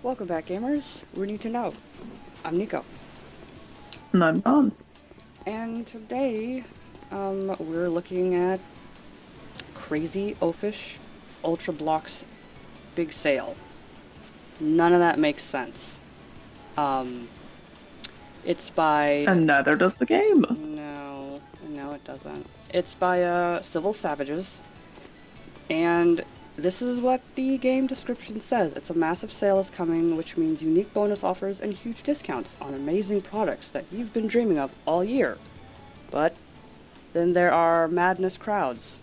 Welcome back, gamers. We need to know. I'm Nico, And I'm Don. and today, we're looking at crazy Oafish Ultra Blocks big sale. None of that makes sense. Um, it's by And neither does the game. no, it doesn't. It's by Civil Savages, and this is what the game description says. It's a massive sale is coming, which means unique bonus offers and huge discounts on amazing products that you've been dreaming of all year. But then there are madness crowds.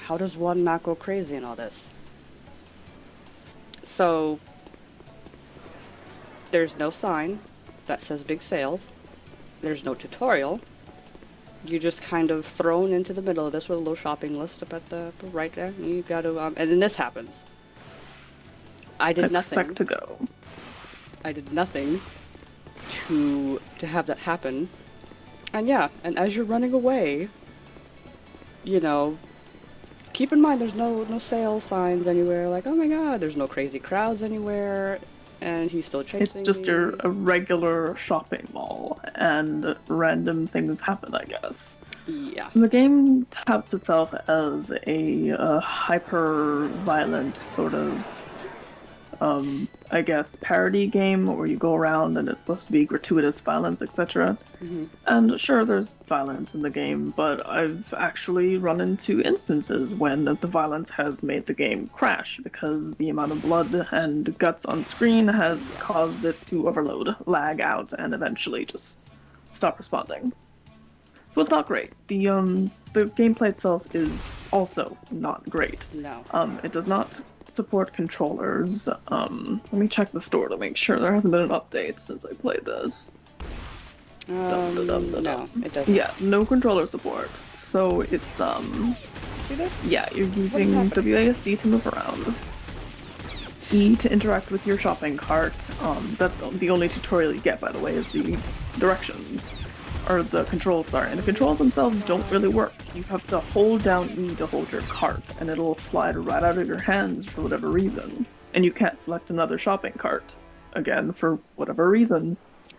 How does one not go crazy in all this? So, there's no sign that says big sale. There's no tutorial. You're just kind of thrown into the middle of this with a little shopping list up at the right there. And you got to, and then this happens. I did nothing. Expect to go. I did nothing to have that happen. And yeah, and as you're running away, you know, keep in mind there's no sale signs anywhere. Like, oh my god, there's no crazy crowds anywhere, and he's still chasing It's just me. a regular shopping mall, and random things happen, I guess. Yeah. The game touts itself as a hyper-violent sort of, I guess, parody game where you go around and it's supposed to be gratuitous violence, etc. Hmm. And sure, there's violence in the game, but I've actually run into instances when the violence has made the game crash because the amount of blood and guts on screen has caused it to overload, lag out, and eventually just stop responding. So it's not great. The gameplay itself is also not great. No. It does not support controllers. Let me check the store to make sure there hasn't been an update since I played this. No, it doesn't. Yeah, no controller support. So it's See this? yeah, you're What using is happening? WASD to move around. E to interact with your shopping cart. That's the only tutorial you get, by the way, is the directions. Or the controls, sorry. And the controls themselves don't really work. You have to hold down E to hold your cart, and it'll slide right out of your hands for whatever reason. And you can't select another shopping cart, again, for whatever reason.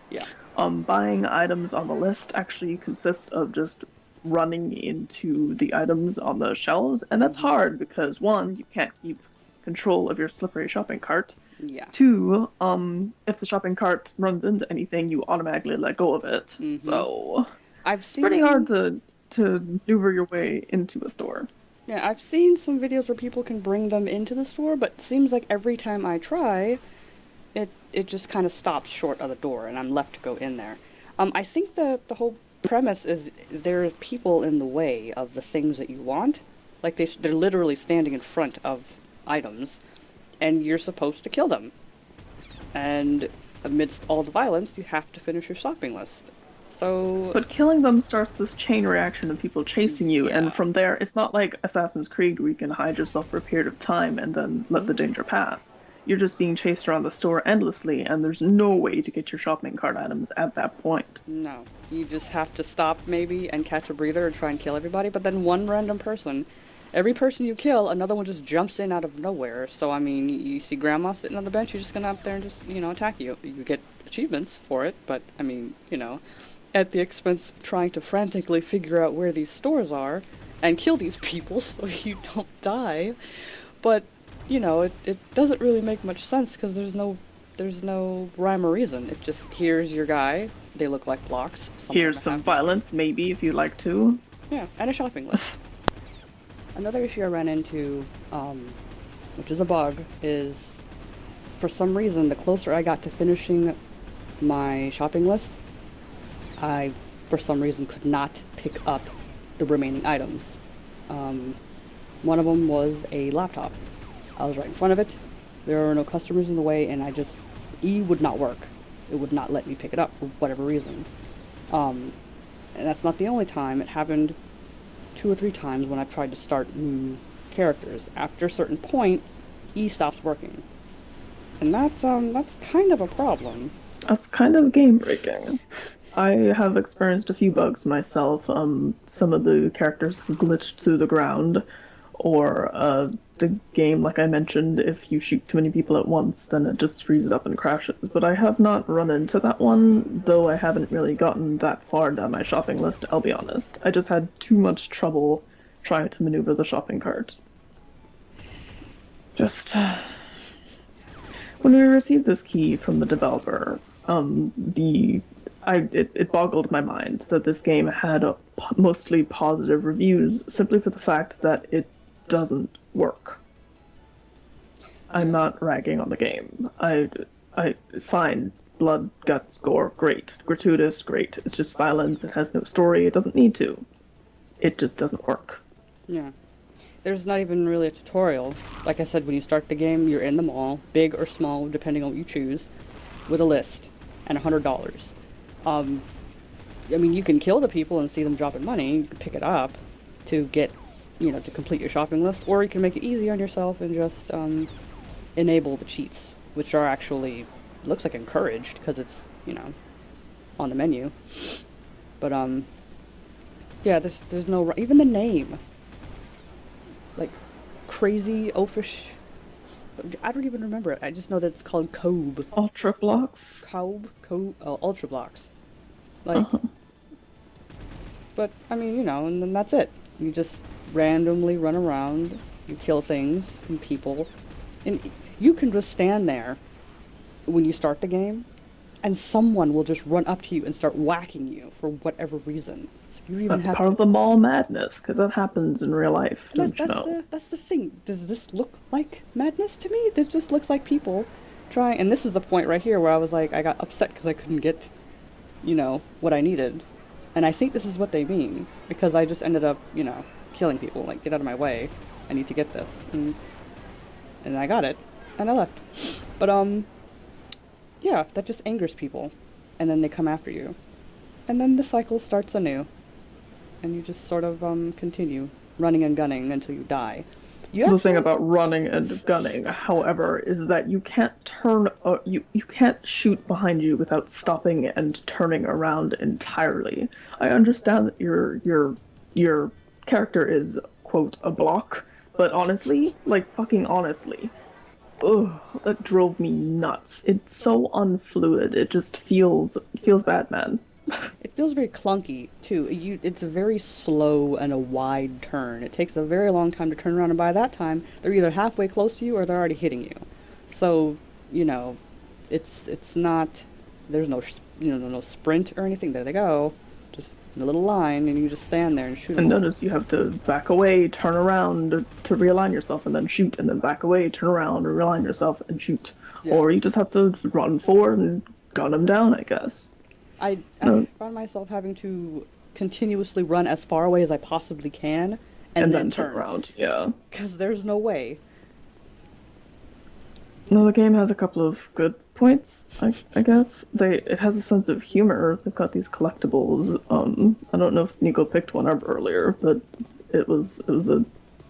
Yeah. Buying items on the list actually consists of just running into the items on the shelves, and that's hard because one, you can't keep control of your slippery shopping cart. Yeah. Two, if the shopping cart runs into anything, you automatically let go of it. Mhm. So I've it's seen pretty hard to maneuver your way into a store. Yeah, I've seen some videos where people can bring them into the store, but it seems like every time I try, it just kind of stops short of the door, and I'm left to go in there. I think the whole premise is there are people in the way of the things that you want. Like they're literally standing in front of items, and you're supposed to kill them. And amidst all the violence, you have to finish your shopping list. So But killing them starts this chain reaction of people chasing you, yeah. and from there, it's not like Assassin's Creed where you can hide yourself for a period of time and then let the danger pass. You're just being chased around the store endlessly, and there's no way to get your shopping cart items at that point. No, you just have to stop maybe and catch a breather and try and kill everybody. But then one random person, every person you kill, another one just jumps in out of nowhere. So I mean, you see Grandma sitting on the bench, you're just gonna up there and just attack you. You get achievements for it, but I mean at the expense of trying to frantically figure out where these stores are and kill these people so you don't die. But it doesn't really make much sense because there's no rhyme or reason. It just here's your guy. They look like blocks. Here's some violence, maybe, if you like to. Yeah, and a shopping list. Another issue I ran into, which is a bug, is for some reason the closer I got to finishing my shopping list, I for some reason could not pick up the remaining items. One of them was a laptop. I was right in front of it. There were no customers in the way, and E would not work. It would not let me pick it up for whatever reason. And that's not the only time. It happened 2 or 3 times when I tried to start new characters. After a certain point, E stops working. And that's kind of a problem. That's kind of game breaking. I have experienced a few bugs myself. Some of the characters have glitched through the ground, or the game, like I mentioned, if you shoot too many people at once, then it just freezes up and crashes. But I have not run into that one, though I haven't really gotten that far down my shopping list, I'll be honest. I just had too much trouble trying to maneuver the shopping cart. Just when we received this key from the developer, it boggled my mind that this game had mostly positive reviews simply for the fact that it doesn't work. I'm not ragging on the game. I find blood, guts, gore, great. Gratuitous, great. It's just violence. It has no story. It doesn't need to. It just doesn't work. Yeah. There's not even really a tutorial. Like I said, when you start the game, you're in the mall, big or small, depending on what you choose, with a list and $100. I mean, you can kill the people and see them dropping money. You can pick it up to get, to complete your shopping list, or you can make it easy on yourself and just enable the cheats, which are actually, looks like encouraged because it's, on the menu. But yeah, there's no, even the name, like crazy Oafish. I don't even remember it. I just know that it's called Cobe. Ultra Blocks. Ultra Blocks. Like, but I mean, and then that's it. You just randomly run around, you kill things and people, and you can just stand there when you start the game, and someone will just run up to you and start whacking you for whatever reason. So you even That's have part of the mall madness, because that happens in real life. Don't you know? That's the thing. Does this look like madness to me? This just looks like people trying. And this is the point right here where I was like, I got upset because I couldn't get, what I needed. And I think this is what they mean, because I just ended up, killing people. Like, get out of my way. I need to get this. And I got it, and I left. But yeah, that just angers people, and then they come after you, and then the cycle starts anew. And you just sort of continue running and gunning until you die. The thing about running and gunning, however, is that you can't you can't shoot behind you without stopping and turning around entirely. I understand that your character is, quote, a block, but honestly, like fucking honestly, ugh, that drove me nuts. It's so unfluid. It just feels bad, man. It feels very clunky, too. It's a very slow and a wide turn. It takes a very long time to turn around, and by that time, they're either halfway close to you or they're already hitting you. So, it's not, there's no, no sprint or anything. There they go. Just in a little line, and you just stand there and shoot them. And notice you have to back away, turn around to realign yourself, and then shoot, and then back away, turn around, and realign yourself, and shoot. Yeah. Or you just have to run forward and gun them down, I guess. I found myself having to continuously run as far away as I possibly can, and then turn around. Yeah. Because there's no way. No, the game has a couple of good points, I guess. It has a sense of humor. They've got these collectibles. I don't know if Nico picked one up earlier, but it was a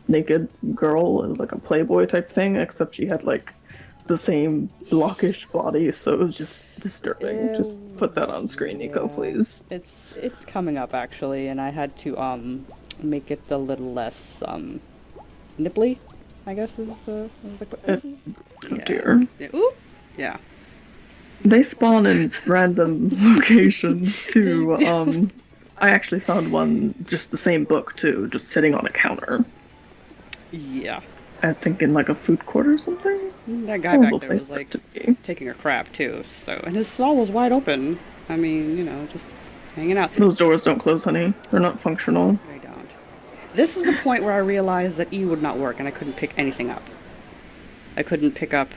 naked girl. It was like a Playboy type thing, except she had like the same blockish body, so it was just disturbing. Just put that on screen, Nico, please. It's coming up actually, and I had to make it a little less nipply, I guess is the oh dear. Ooh. Yeah. They spawn in random locations too. I actually found one, just the same book too, just sitting on a counter. Yeah. I think in like a food court or something. That guy back there was like taking a crap too. So, and his stall was wide open. I mean, just hanging out. Those doors don't close, honey. They're not functional. They don't. This is the point where I realized that E would not work, and I couldn't pick anything up. I couldn't pick up.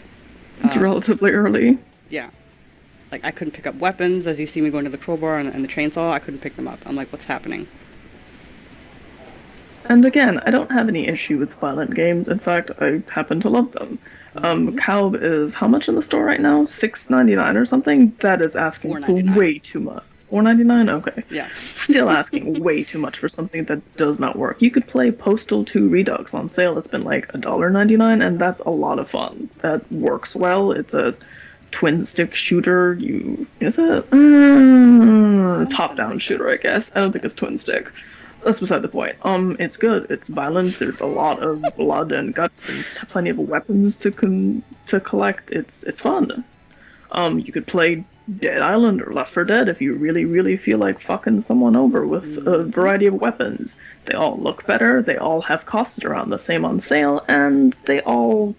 It's relatively early. Yeah. Like I couldn't pick up weapons, as you see me going to the crowbar and the chainsaw. I couldn't pick them up. I'm like, what's happening? And again, I don't have any issue with violent games. In fact, I happen to love them. Calb is how much in the store right now? $6.99 or something? That is asking for way too much. $4.99? Okay. Yeah. Still asking way too much for something that does not work. You could play Postal 2 Redux on sale. It's been like $1.99, and that's a lot of fun. That works well. It's a twin stick shooter. Top down shooter, I guess. I don't think it's twin stick. That's beside the point. It's good. It's violent. There's a lot of blood and guts and plenty of weapons to collect. It's fun. You could play Dead Island or Left 4 Dead if you really, really feel like fucking someone over with a variety of weapons. They all look better, they all have costs around the same on sale, and they all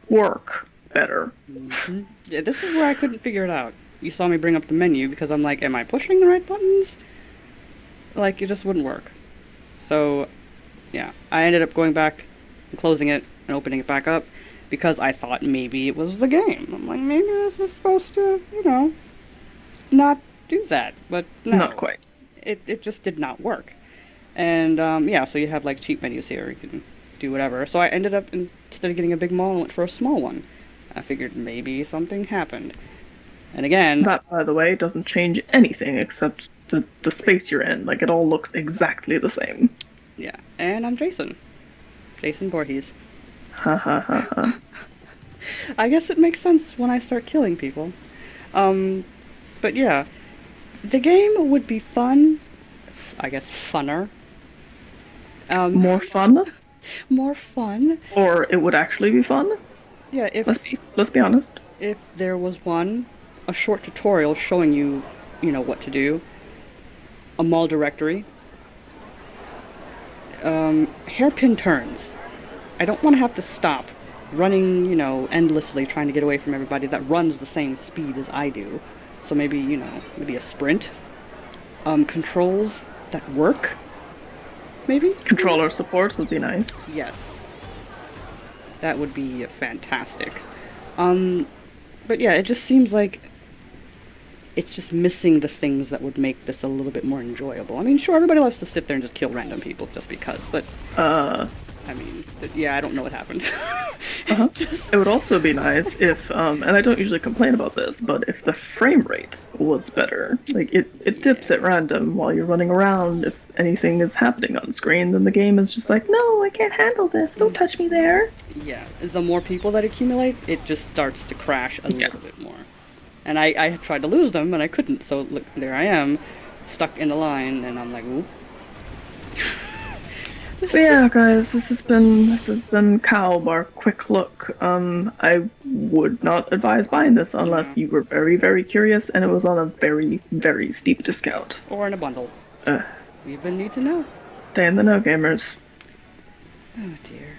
work better. Mm-hmm. Yeah, this is where I couldn't figure it out. You saw me bring up the menu because I'm like, am I pushing the right buttons? Like, it just wouldn't work. So, yeah, I ended up going back and closing it and opening it back up because I thought maybe it was the game. I'm like, maybe this is supposed to, not do that. But no. Not quite. It just did not work. And, yeah, so you have, like, cheap menus here. You can do whatever. So I ended up, instead of getting a big mall, I went for a small one. I figured maybe something happened. And again... That, by the way, doesn't change anything except the space you're in. Like, it all looks exactly the same. Yeah. And I'm Jason. Jason Voorhees. Ha ha ha ha. I guess it makes sense when I start killing people. But yeah. The game would be fun. I guess funner. More fun? More fun. Or it would actually be fun? Yeah, Let's be honest. If there was a short tutorial showing you, what to do, a mall directory, hairpin turns. I don't want to have to stop running, endlessly trying to get away from everybody that runs the same speed as I do. So maybe, maybe a sprint. Controls that work, maybe? Controller support would be nice. Yes. That would be fantastic. But yeah, it just seems like it's just missing the things that would make this a little bit more enjoyable. I mean, sure, everybody loves to sit there and just kill random people just because, but... I mean, yeah, I don't know what happened. It would also be nice if, and I don't usually complain about this, but if the frame rate was better. Like, it dips at random while you're running around. If anything is happening on screen, then the game is just like, no, I can't handle this, don't touch me there. Yeah, the more people that accumulate, it just starts to crash a little bit more. And I tried to lose them, and I couldn't, so look, there I am, stuck in the line, and I'm like, ooh. But yeah, guys, this has been Cow, our quick look. I would not advise buying this unless you were very, very curious and it was on a very, very steep discount. Or in a bundle. We've been NeedtoKnow. Stay in the know, gamers. Oh dear.